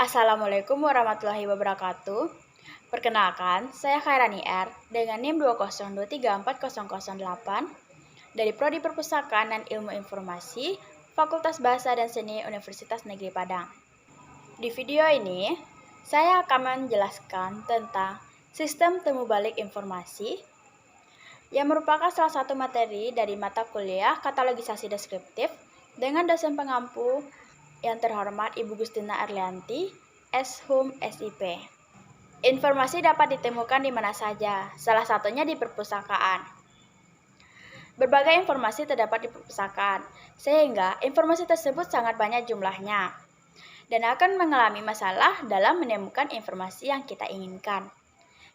Assalamualaikum warahmatullahi wabarakatuh. Perkenalkan, saya Khairani R dengan NIM 202340008 dari Prodi Perpustakaan dan Ilmu Informasi, Fakultas Bahasa dan Seni Universitas Negeri Padang. Di video ini, saya akan menjelaskan tentang sistem temu balik informasi yang merupakan salah satu materi dari mata kuliah Katalogisasi Deskriptif dengan dosen pengampu yang terhormat Ibu Gustina Erlianti, S.Hum SIP. Informasi dapat ditemukan di mana saja, salah satunya di perpustakaan. Berbagai informasi terdapat di perpustakaan, sehingga informasi tersebut sangat banyak jumlahnya, dan akan mengalami masalah dalam menemukan informasi yang kita inginkan.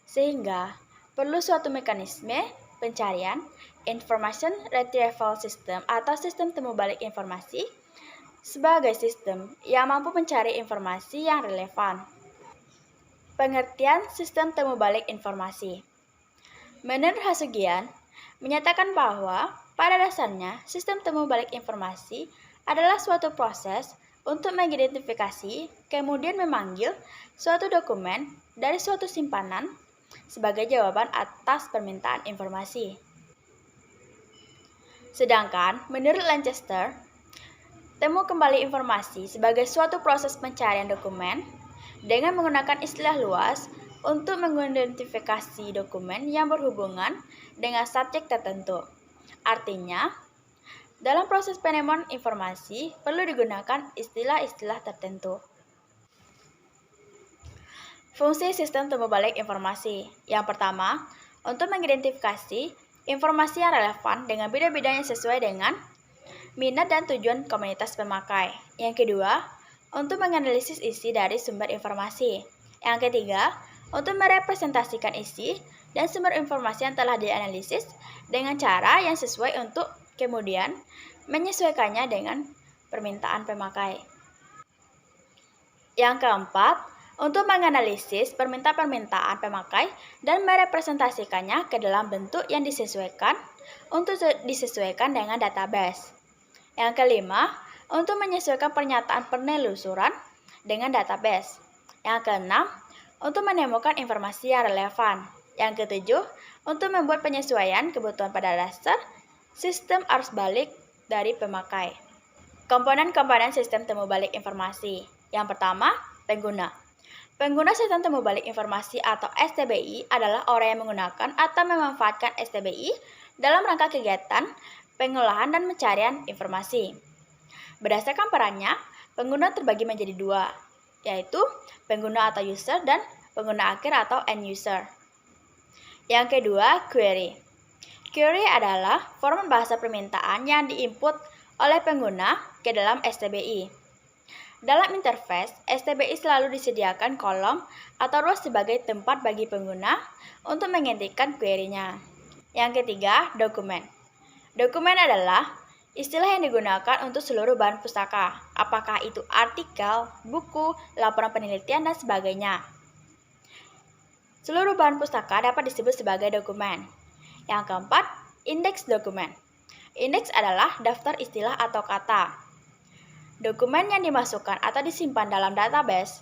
Sehingga, perlu suatu mekanisme pencarian Information Retrieval System atau sistem temu balik informasi sebagai sistem yang mampu mencari informasi yang relevan. Pengertian sistem temu balik informasi. Menurut Hasugian, menyatakan bahwa pada dasarnya sistem temu balik informasi adalah suatu proses untuk mengidentifikasi kemudian memanggil suatu dokumen dari suatu simpanan sebagai jawaban atas permintaan informasi. Sedangkan menurut Lancaster, temu kembali informasi sebagai suatu proses pencarian dokumen dengan menggunakan istilah luas untuk mengidentifikasi dokumen yang berhubungan dengan subjek tertentu. Artinya, dalam proses penemuan informasi perlu digunakan istilah-istilah tertentu. Fungsi sistem temu balik informasi. Yang pertama, untuk mengidentifikasi informasi yang relevan dengan bidang-bidang yang sesuai dengan minat dan tujuan komunitas pemakai. Yang kedua, untuk menganalisis isi dari sumber informasi. Yang ketiga, untuk merepresentasikan isi dan sumber informasi yang telah dianalisis dengan cara yang sesuai untuk kemudian menyesuaikannya dengan permintaan pemakai. Yang keempat, untuk menganalisis permintaan pemakai dan merepresentasikannya ke dalam bentuk yang disesuaikan untuk disesuaikan dengan database. Yang kelima, untuk menyesuaikan pernyataan penelusuran dengan database. Yang keenam, untuk menemukan informasi yang relevan. Yang ketujuh, untuk membuat penyesuaian kebutuhan pada dasar sistem arus balik dari pemakai. Komponen-komponen sistem temu balik informasi. Yang pertama, pengguna. Pengguna sistem temu balik informasi atau STBI adalah orang yang menggunakan atau memanfaatkan STBI dalam rangka kegiatan pengolahan dan pencarian informasi. Berdasarkan perannya, pengguna terbagi menjadi dua, yaitu pengguna atau user dan pengguna akhir atau end user. Yang kedua, query. Query adalah format bahasa permintaan yang diinput oleh pengguna ke dalam STBI. Dalam interface, STBI selalu disediakan kolom atau ruang sebagai tempat bagi pengguna untuk mengetikkan query-nya. Yang ketiga, dokumen. Dokumen adalah istilah yang digunakan untuk seluruh bahan pustaka, apakah itu artikel, buku, laporan penelitian, dan sebagainya. Seluruh bahan pustaka dapat disebut sebagai dokumen. Yang keempat, indeks dokumen. Indeks adalah daftar istilah atau kata. Dokumen yang dimasukkan atau disimpan dalam database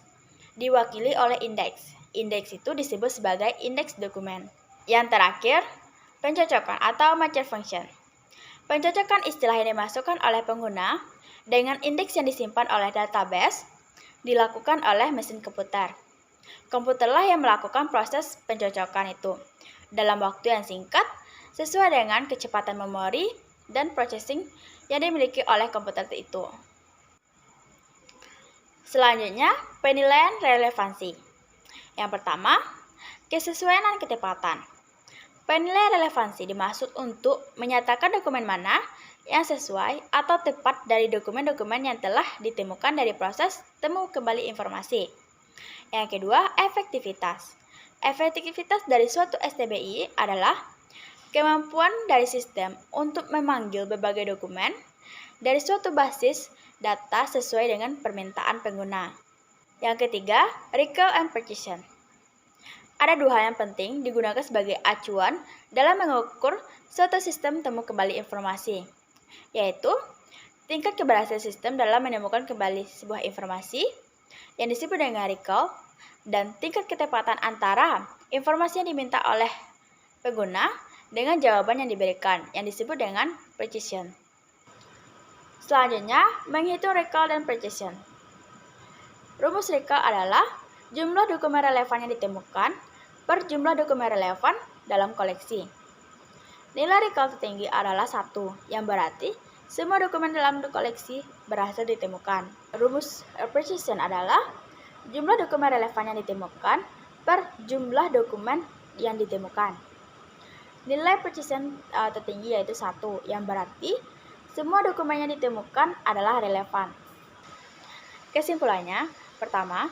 diwakili oleh indeks. Indeks itu disebut sebagai indeks dokumen. Yang terakhir, pencocokan atau match function. Pencocokan istilah yang dimasukkan oleh pengguna dengan indeks yang disimpan oleh database dilakukan oleh mesin komputer. Komputerlah yang melakukan proses pencocokan itu dalam waktu yang singkat sesuai dengan kecepatan memori dan processing yang dimiliki oleh komputer itu. Selanjutnya, penilaian relevansi. Yang pertama, kesesuaian dan ketepatan. Penilaian relevansi dimaksud untuk menyatakan dokumen mana yang sesuai atau tepat dari dokumen-dokumen yang telah ditemukan dari proses temu kembali informasi. Yang kedua, efektivitas. Efektivitas dari suatu STBI adalah kemampuan dari sistem untuk memanggil berbagai dokumen dari suatu basis data sesuai dengan permintaan pengguna. Yang ketiga, recall and precision. Ada dua hal yang penting digunakan sebagai acuan dalam mengukur suatu sistem temu kembali informasi, yaitu tingkat keberhasilan sistem dalam menemukan kembali sebuah informasi yang disebut dengan recall, dan tingkat ketepatan antara informasi yang diminta oleh pengguna dengan jawaban yang diberikan, yang disebut dengan precision. Selanjutnya, menghitung recall dan precision. Rumus recall adalah jumlah dokumen relevan yang ditemukan per jumlah dokumen relevan dalam koleksi. Nilai recall tertinggi adalah 1, yang berarti semua dokumen dalam koleksi berhasil ditemukan. Rumus precision adalah jumlah dokumen relevan yang ditemukan per jumlah dokumen yang ditemukan. Nilai precision tertinggi yaitu 1, yang berarti semua dokumen yang ditemukan adalah relevan. Kesimpulannya, pertama,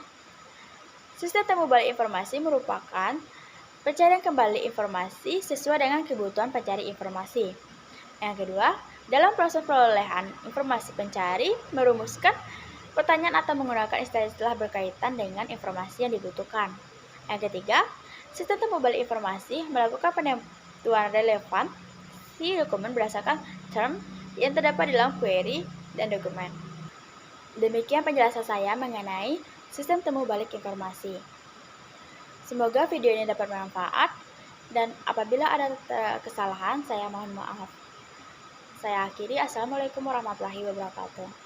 sistem temu balik informasi merupakan pencarian kembali informasi sesuai dengan kebutuhan pencari informasi. Yang kedua, dalam proses perolehan informasi pencari merumuskan pertanyaan atau menggunakan istilah-istilah berkaitan dengan informasi yang dibutuhkan. Yang ketiga, sistem temu balik informasi melakukan penentuan relevansi dokumen berdasarkan term yang terdapat di dalam query dan dokumen. Demikian penjelasan saya mengenai sistem temu balik informasi. Semoga video ini dapat bermanfaat, dan apabila ada kesalahan, saya mohon maaf. Saya akhiri. Assalamualaikum warahmatullahi wabarakatuh.